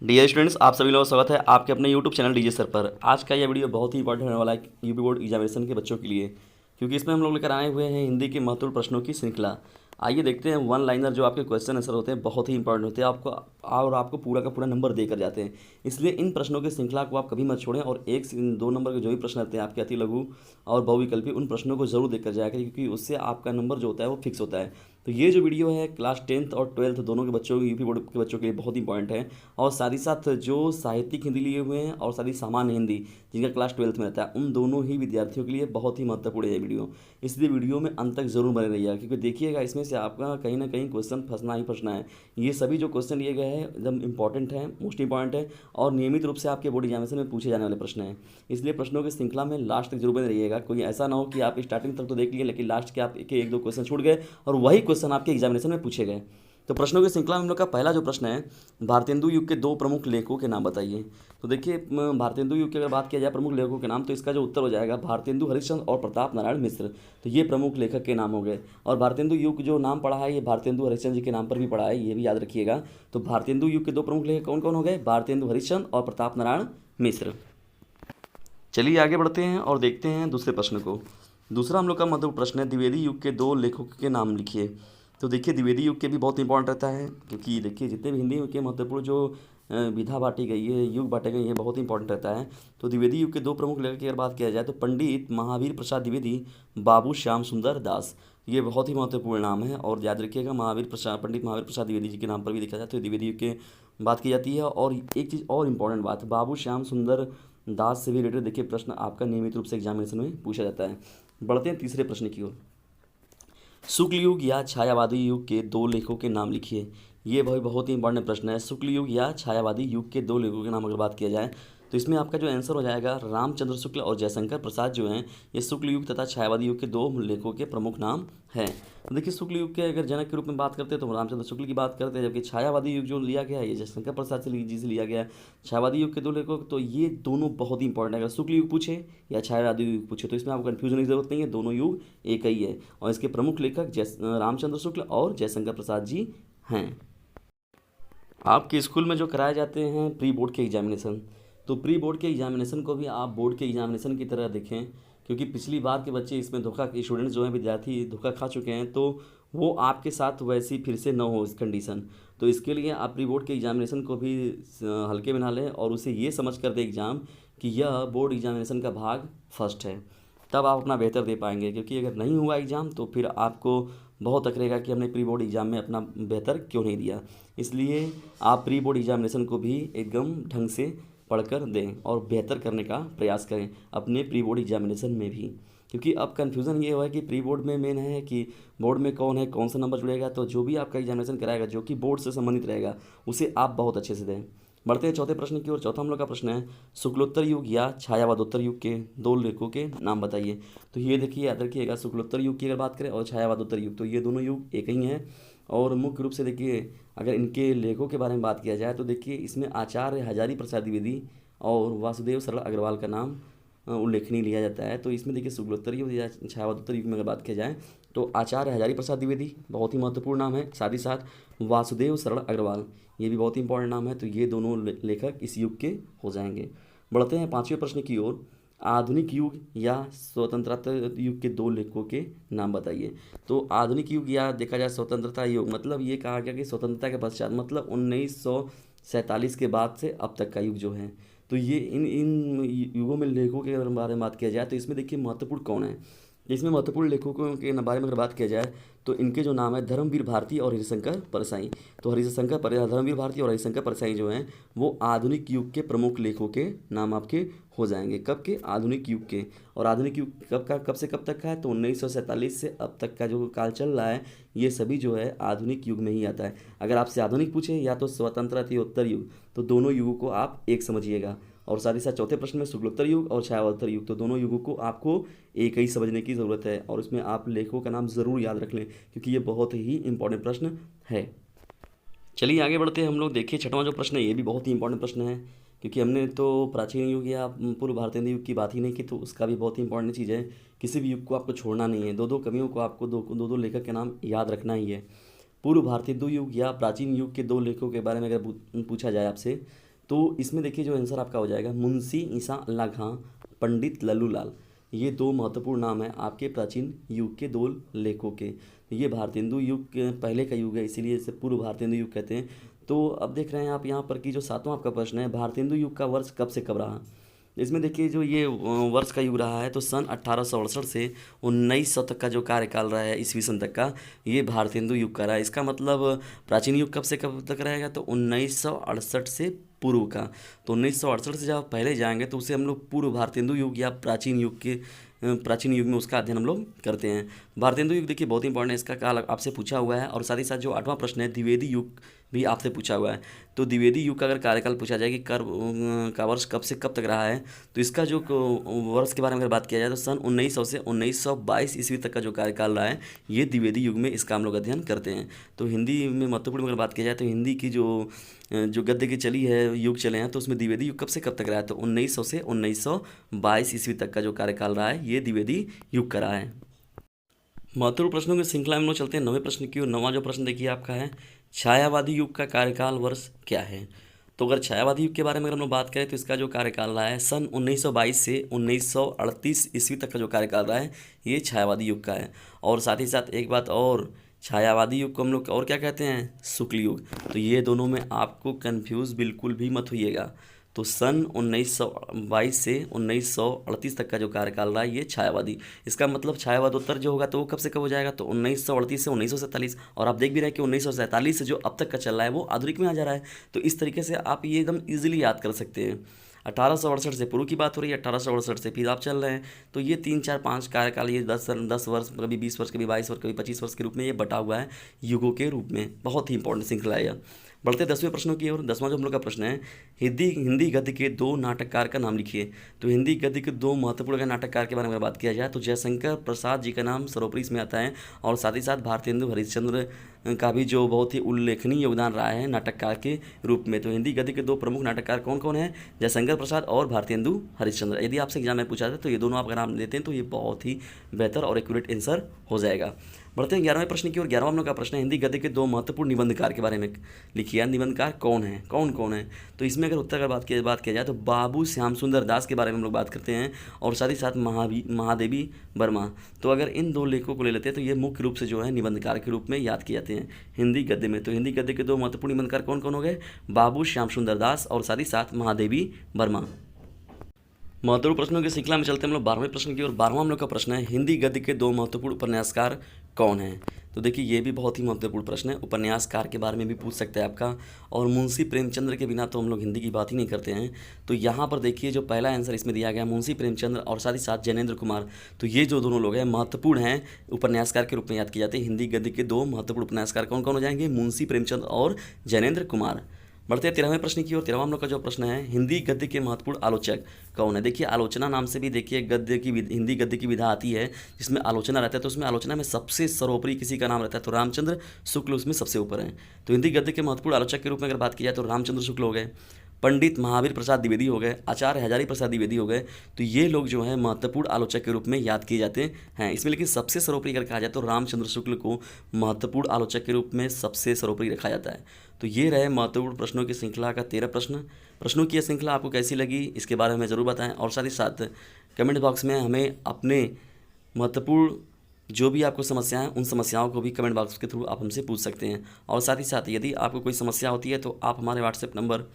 Dear students, आप सभी लोगों का स्वागत है आपके अपने यूट्यूब चैनल डीजे सर पर। आज का यह वीडियो बहुत ही इंपॉर्टेंट होने वाला है यूपी बोर्ड एग्जामिनेशन के बच्चों के लिए, क्योंकि इसमें हम लोग लेकर आए हुए हैं हिंदी के महत्वपूर्ण प्रश्नों की श्रृंखला। आइए देखते हैं वन लाइनर जो आपके क्वेश्चन आंसर होते हैं बहुत ही इंपॉर्टेंट होते हैं आपको, और आपको पूरा का पूरा नंबर देकर जाते हैं। इसलिए इन प्रश्नों की श्रृंखला को आप कभी मत छोड़ें, और एक से दो नंबर के जो भी प्रश्न रहते हैं आपके अति लघु और बहुविकल्पी, उन प्रश्नों को जरूर देकर जाया करें, क्योंकि उससे आपका नंबर जो होता है वो फिक्स होता है। तो ये जो वीडियो है क्लास 10th और 12th दोनों के बच्चों यूपी बोर्ड के बच्चों के लिए बहुत इंपॉर्टेंट है, और साथ ही साथ जो साहित्यिक हिंदी लिए हुए हैं और साथ ही सामान्य हिंदी जिनका क्लास 12th में रहता है, उन दोनों ही विद्यार्थियों के लिए बहुत ही महत्वपूर्ण है ये वीडियो। इसलिए वीडियो में अंत तक जरूर बने रहिएगा, क्योंकि देखिएगा इसमें से आपका कहीं ना कहीं क्वेश्चन फंसना ही फंसना है। ये सभी जो क्वेश्चन लिए गए हैं एकदम इंपॉर्टेंट है, मोस्ट इंपॉर्टेंट है, और नियमित रूप से आपके बोर्ड एग्जामिनेशन में पूछे जाने वाले प्रश्न हैं। इसलिए प्रश्नों की श्रृंखला में लास्ट तक जरूर बने रहिएगा। कोई ऐसा ना हो कि आप स्टार्टिंग तक तो देख लिए लेकिन लास्ट के आप एक दो क्वेश्चन छूट गए और वही क्वेश्चन आपके एग्जामिनेशन में पूछे गए। तो प्रश्नों की श्रृंखला में हम लोग का पहला जो प्रश्न है, भारतेंदु युग के दो प्रमुख लेखकों के नाम बताइए। तो देखिए, भारतेंदु युग की अगर बात किया जाए प्रमुख लेखकों के नाम, तो इसका जो उत्तर हो जाएगा भारतेंदु हरिश्चंद्र और प्रताप नारायण मिश्र। तो ये प्रमुख लेखक के नाम हो गए। और भारतेंदु युग जो नाम पढ़ा है ये भारतेंदु हरिश्चंद्र जी के नाम पर भी पढ़ा है, ये भी याद रखिएगा। तो भारतेंदु युग के दो प्रमुख लेखक कौन कौन हो गए? भारतेंदु हरिश्चंद्र और प्रताप नारायण मिश्र। चलिए आगे बढ़ते हैं और देखते हैं दूसरे प्रश्न को। दूसरा हम लोग का महत्वपूर्ण प्रश्न है, द्विवेदी युग के दो लेखकों के नाम लिखिए। तो देखिए, द्विवेदी युग के भी बहुत इंपॉर्टेंट रहता है, क्योंकि देखिए जितने भी हिंदी के महत्वपूर्ण जो विधा बांटी गई है, युग बांटे गए हैं, बहुत इंपॉर्टेंट रहता है। तो द्विवेदी युग के दो प्रमुख लेखक की अगर बात किया जाए तो पंडित महावीर प्रसाद द्विवेदी, बाबू श्याम सुंदर दास। ये बहुत ही महत्वपूर्ण नाम है, और याद रखिएगा पंडित महावीर प्रसाद द्विवेदी जी के नाम पर भी देखा जाए तो द्विवेदी युग के बात की जाती है। और एक चीज़ और इम्पॉर्टेंट बात, बाबू श्याम सुंदर दास से भी रिलेटेड देखिए प्रश्न आपका नियमित रूप से एग्जामिनेशन में पूछा जाता है। बढ़ते हैं तीसरे प्रश्न की ओर। शुक्ल युग या छायावादी युग के दो लेखकों के नाम लिखिए। ये भाई बहुत ही इंपॉर्टेंट प्रश्न है। शुक्ल युग या छायावादी युग के दो लेखकों के नाम अगर बात किया जाए तो इसमें आपका जो आंसर हो जाएगा रामचंद्र शुक्ल और जयशंकर प्रसाद जो हैं, ये शुक्ल युग तथा छायावादी युग के दो लेखकों के प्रमुख नाम हैं। तो देखिए, शुक्ल युग के अगर जनक के रूप में बात करते हैं तो रामचंद्र शुक्ल की बात करते हैं, जबकि छायावादी युग जो लिया गया है ये जयशंकर प्रसाद जी से लिया गया है। छायावादी युग के दो लेखक, तो ये दोनों बहुत ही इंपॉर्टेंट है। अगर शुक्ल युग पूछे या छायावादी युग पूछे तो इसमें आपको कन्फ्यूजन की जरूरत नहीं है, दोनों युग एक ही है, और इसके प्रमुख लेखक रामचंद्र शुक्ल और जयशंकर प्रसाद जी हैं। आपके स्कूल में जो कराए जाते हैं प्री बोर्ड के एग्जामिनेशन, तो प्री बोर्ड के एग्जामिनेशन को भी आप बोर्ड के एग्जामिनेशन की तरह देखें, क्योंकि पिछली बार के बच्चे इसमें धोखा, स्टूडेंट्स जो हैं विद्यार्थी धोखा खा चुके हैं, तो वो आपके साथ वैसी फिर से न हो इस कंडीशन। तो इसके लिए आप प्री बोर्ड के एग्जामिनेशन को भी हल्के में ना लें, और उसे ये समझ कर दें एग्ज़ाम कि यह बोर्ड एग्जामिनेशन का भाग फर्स्ट है। तब आप अपना बेहतर दे पाएंगे, क्योंकि अगर नहीं हुआ एग्ज़ाम तो फिर आपको बहुत अकड़ेगा कि हमने प्री बोर्ड एग्ज़ाम में अपना बेहतर क्यों नहीं दिया। इसलिए आप प्री बोर्ड एग्जामिनेशन को भी एकदम ढंग से पढ़कर दें और बेहतर करने का प्रयास करें अपने प्री बोर्ड एग्जामिनेशन में भी, क्योंकि अब कन्फ्यूज़न ये हुआ है कि प्री बोर्ड में मेन है कि बोर्ड में कौन है, कौन सा नंबर जुड़ेगा। तो जो भी आपका एग्जामिनेशन कराएगा जो कि बोर्ड से संबंधित रहेगा उसे आप बहुत अच्छे से दें। बढ़ते हैं चौथे प्रश्न की ओर। चौथा हम लोग का प्रश्न है, शुक्लोत्तर युग या छायावादोत्तर युग के दो लेखकों के नाम बताइए। तो ये देखिए, याद रखिएगा, शुक्लोत्तर युग की अगर बात करें और छायावादोत्तर युग, तो ये दोनों युग एक ही हैं। और मुख्य रूप से देखिए, अगर इनके लेखों के बारे में बात किया जाए तो देखिए इसमें आचार्य हजारी प्रसाद द्विवेदी और वासुदेव सरल अग्रवाल का नाम उल्लेखनीय लिया जाता है। तो इसमें देखिए शुक्लोत्तर युग या छायावादोत्तर युग में अगर बात किया जाए तो आचार्य हजारी प्रसाद द्विवेदी बहुत ही महत्वपूर्ण नाम है, साथ ही साथ वासुदेव सरल अग्रवाल ये भी बहुत ही इंपॉर्टेंट नाम है। तो ये दोनों लेखक इस युग के हो जाएंगे। बढ़ते हैं पाँचवें प्रश्न की ओर। आधुनिक युग या स्वतंत्रता युग के दो लेखकों के नाम बताइए। तो आधुनिक युग या देखा जाए स्वतंत्रता युग, मतलब ये कहा गया कि स्वतंत्रता के पश्चात, मतलब 1947 के बाद से अब तक का युग जो है, तो ये इन इन युगों में लेखकों के बारे में बात किया जाए तो इसमें देखिए महत्वपूर्ण कौन है। इसमें महत्वपूर्ण लेखकों के बारे में अगर बात किया जाए तो इनके जो नाम है धर्मवीर भारती और हरिशंकर परसाई। तो धर्मवीर भारती और हरिशंकर परसाई जो हैं वो आधुनिक युग के प्रमुख लेखकों के नाम आपके हो जाएंगे। कब के? आधुनिक युग के। और आधुनिक युग कब से कब तक का है? तो 1947 से अब तक का जो काल चल रहा है ये सभी जो है आधुनिक युग में ही आता है। अगर आपसे आधुनिक पूछे या तो स्वतंत्रता युग, तो दोनों युगों को आप एक समझिएगा। और साथ ही साथ चौथे प्रश्न में शुक्लोत्तर युग और छायावादोत्तर युग, तो दोनों युगों को आपको एक ही समझने की ज़रूरत है, और इसमें आप लेखकों का नाम ज़रूर याद रख लें, क्योंकि ये बहुत ही इंपॉर्टेंट प्रश्न है। चलिए आगे बढ़ते हैं हम लोग। देखिए छठवां जो प्रश्न है ये भी बहुत ही इंपॉर्टेंट प्रश्न है, क्योंकि हमने तो प्राचीन युग या पूर्व भारतीय युग की बात ही नहीं की, तो उसका भी बहुत ही इंपॉर्टेंट चीज़ है। किसी भी युग को आपको छोड़ना नहीं है, दो दो कवियों को आपको दो दो लेखक के नाम याद रखना ही है। पूर्व भारतीय युग या प्राचीन युग के दो लेखकों के बारे में अगर पूछा जाए आपसे, तो इसमें देखिए जो आंसर आपका हो जाएगा मुंशी ईसा अल्लाह खां, पंडित लल्लू लाल। ये दो महत्वपूर्ण नाम हैं आपके प्राचीन युग के दो लेखों के। ये भारतेंदु युग के पहले का युग है, इसीलिए इसे पूर्व भारतेंदु युग कहते हैं। तो अब देख रहे हैं आप यहाँ पर कि जो सातवां आपका प्रश्न है, भारतेंदु युग का वर्ष कब से कब रहा। इसमें देखिए जो ये वर्ष का युग रहा है तो सन 1868 से 1900 तक का जो कार्यकाल रहा है ईस्वी सन तक का, ये भारतेंदु युग का रहा है। इसका मतलब प्राचीन युग कब से कब तक रहेगा, तो 1968 से पूर्व का। तो 1968 से जब आप पहले जाएंगे तो उसे हम लोग पूर्व भारतेंदु युग या प्राचीन युग के प्राचीन युग में उसका अध्ययन हम लोग करते हैं। भारतेंदु युग देखिए बहुत इंपॉर्टेंट है, इसका काल आपसे पूछा हुआ है। और साथ ही साथ जो 8वां प्रश्न है द्विवेदी युग भी आपसे पूछा हुआ है। तो द्विवेदी युग का अगर कार्यकाल पूछा जाए कि का वर्ष कब से कब तक रहा है, तो इसका जो वर्ष के बारे में अगर बात किया जाए तो सन 1900 से 1922 ईस्वी तक का जो कार्यकाल रहा है, ये द्विवेदी युग में इसका हम लोग अध्ययन करते हैं। तो हिंदी में महत्वपूर्ण अगर बात की जाए तो हिंदी की जो गद्य की चली है युग चले हैं, तो उसमें द्विवेदी युग कब से कब तक रहा है, तो 1900 से 1922 ईस्वी तक का जो कार्यकाल रहा है, ये द्विवेदी युग का रहा है। महत्वपूर्ण प्रश्नों की श्रृंखला में हम लोग चलते हैं 9वें प्रश्न की ओर। 9वां जो प्रश्न देखिए आपका है, छायावादी युग का कार्यकाल वर्ष क्या है। तो अगर छायावादी युग के बारे में अगर हम लोग बात करें तो इसका जो कार्यकाल रहा है सन 1922 से 1938 ईस्वी तक का जो कार्यकाल रहा है, ये छायावादी युग का है। और साथ ही साथ एक बात और, छायावादी युग को हम लोग और क्या कहते हैं, शुक्ल युग। तो ये दोनों में आपको कन्फ्यूज़ बिल्कुल भी मत होइएगा। तो सन 1922 से 1938 तक का जो कार्यकाल रहा है, ये छायावादी। इसका मतलब छायावादोत्तर जो होगा तो वो कब से कब हो जाएगा, तो 1938 से 1947। और आप देख भी रहे हैं कि 1947 से जो अब तक का चल रहा है वो आधुनिक में आ जा रहा है। तो इस तरीके से आप ये एकदम ईजिली याद कर सकते हैं। 1868 से पूर्व की बात हो रही है, 1868 से फिर आप चल रहे हैं। तो ये 3 4 5 कार्यकाल, ये 10 वर्ष, कभी 20 वर्ष, कभी 22 वर्ष, कभी 25 वर्ष के रूप में ये बटा हुआ है युगों के रूप में। बहुत ही इंपॉर्टेंट श्रृंखला है यह। बढ़ते 10वें प्रश्नों की ओर। 10वां जो हम लोग का प्रश्न है, हिंदी गद्य के 2 नाटककार का नाम लिखिए। तो हिंदी गद्य के 2 महत्वपूर्ण नाटककार के बारे में अगर बात किया जाए तो जयशंकर प्रसाद जी का नाम सर्वोपरि इसमें आता है। और साथ ही साथ भारतेंदु हरिश्चंद्र का भी जो बहुत ही उल्लेखनीय योगदान रहा है नाटककार के रूप में। तो हिंदी गद्य के 2 प्रमुख नाटककार कौन कौन हैं, जयशंकर प्रसाद और भारतेंदु हरिश्चंद्र। यदि आपसे एग्जाम में पूछा जाए तो ये दोनों आप अगर नाम देते हैं तो ये बहुत ही बेहतर और एक्यूरेट आंसर हो जाएगा। बढ़ते हैं 11वें प्रश्न की ओर। 11वां हम लोग का प्रश्न है, हिंदी गद्य के 2 महत्वपूर्ण निबंधकार के बारे में लिखिए। निबंधकार कौन है, कौन कौन है। तो इसमें अगर उत्तर का बात किया जाए तो बाबू श्याम सुंदर दास के बारे में हम लोग बात करते हैं। और साथ ही साथ महादेवी वर्मा। तो अगर इन 2 लेखों को ले लेते हैं तो ये मुख्य रूप से जो है निबंधकार के रूप में याद किए जाते हैं हिंदी गद्य में। तो हिंदी गद्य के 2 महत्वपूर्ण निबंधकार कौन कौन हो गए, बाबू श्याम सुंदर दास और साथ ही साथ महादेवी वर्मा। महत्वपूर्ण प्रश्नों की श्रृंखला में चलते हैं हम लोग 12वें प्रश्न की ओर। 12वां हम लोग का प्रश्न है, हिंदी गद्य के 2 महत्वपूर्ण उपन्यासकार कौन हैं। तो देखिए ये भी बहुत ही महत्वपूर्ण प्रश्न है, उपन्यासकार के बारे में भी पूछ सकते हैं आपका। और मुंशी प्रेमचंद्र के बिना तो हम लोग हिंदी की बात ही नहीं करते हैं। तो यहाँ पर देखिए जो पहला आंसर इसमें दिया गया मुंशी प्रेमचंद्र और साथ ही साथ जैनेंद्र कुमार। तो ये जो दोनों लोग हैं महत्वपूर्ण हैं, उपन्यासकार के रूप में याद किए जाते हैं। हिंदी गद्य के 2 महत्वपूर्ण उपन्यासकार कौन कौन हो जाएंगे, मुंशी प्रेमचंद्र और जैनेंद्र कुमार। बढ़ते हैं 13वें प्रश्न की ओर। 13वां हम लोग का जो प्रश्न है, हिंदी गद्य के महत्वपूर्ण आलोचक कौन है। देखिए आलोचना नाम से भी देखिए हिंदी गद्य की विधा आती है जिसमें आलोचना रहता है। तो उसमें आलोचना में सबसे सर्वोपरि किसी का नाम रहता है, तो रामचंद्र शुक्ल उसमें सबसे ऊपर है। तो हिंदी गद्य के महत्वपूर्ण आलोचक के रूप में अगर बात की जाए तो रामचंद्र शुक्ल हो गए, पंडित महावीर प्रसाद द्विवेदी हो गए, आचार्य हजारी प्रसाद द्विवेदी हो गए। तो ये लोग जो हैं महत्वपूर्ण आलोचक के रूप में याद किए जाते हैं इसमें। लेकिन सबसे सर्वोपरि अगर कहा जाए तो रामचंद्र शुक्ल को महत्वपूर्ण आलोचक के रूप में सबसे सर्वोपरि रखा जाता है। तो ये रहे महत्वपूर्ण प्रश्नों की श्रृंखला का 13 प्रश्न। प्रश्नों की यह श्रृंखला आपको कैसी लगी इसके बारे में ज़रूर बताएं। और साथ ही साथ कमेंट बॉक्स में हमें अपने महत्वपूर्ण जो भी आपको समस्याएं हैं उन समस्याओं को भी कमेंट बॉक्स के थ्रू आप हमसे पूछ सकते हैं। और साथ ही साथ यदि आपको कोई समस्या होती है तो आप हमारे व्हाट्सएप नंबर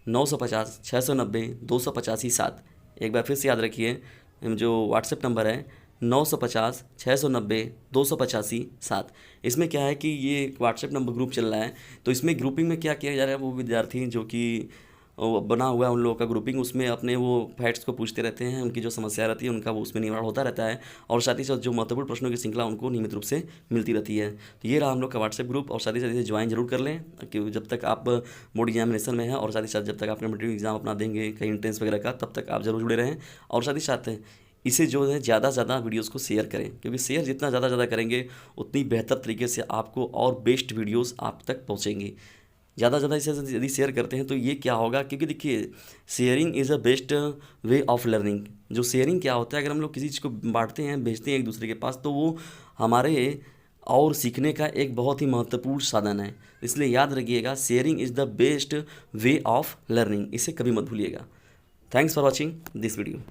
950 690 285 7, एक बार फिर से याद रखिए जो व्हाट्सएप नंबर है 950 690 285 7। इसमें क्या है कि ये व्हाट्सएप नंबर ग्रुप चल रहा है। तो इसमें ग्रुपिंग में क्या किया जा रहा है, वो विद्यार्थी जो कि बना हुआ है उन लोगों का ग्रुपिंग, उसमें अपने वो फैक्ट्स को पूछते रहते हैं, उनकी जो समस्या रहती है उनका वो उसमें निवारण होता रहता है। और साथ ही साथ जो महत्वपूर्ण प्रश्नों की श्रृंखला उनको नियमित रूप से मिलती रहती है। तो ये रहा हम लोग का व्हाट्सएप ग्रुप। और साथ ही साथ इसे ज्वाइन जरूर कर लें कि जब तक आप बोर्ड एग्जामिनेशन में हैं और साथ ही साथ जब तक आप कॉम्पिटिटिव एग्जाम अपना देंगे कहीं एंट्रेंस वगैरह का, तब तक आप जरूर जुड़े रहें। और साथ ही साथ इसे जो है ज़्यादा से ज़्यादा वीडियोज़ को शेयर करें, क्योंकि शेयर जितना ज़्यादा करेंगे उतनी बेहतर तरीके से आपको और बेस्ट वीडियोज़ आप तक पहुँचेंगी। ज़्यादा से ज़्यादा इसे यदि शेयर करते हैं तो ये क्या होगा, क्योंकि देखिए sharing is a best way of learning. जो शेयरिंग क्या होता है, अगर हम लोग किसी चीज़ को बांटते हैं भेजते हैं एक दूसरे के पास, तो वो हमारे और सीखने का एक बहुत ही महत्वपूर्ण साधन है। इसलिए याद रखिएगा, sharing is the best way of learning, इसे कभी मत भूलिएगा। Thanks for watching this video.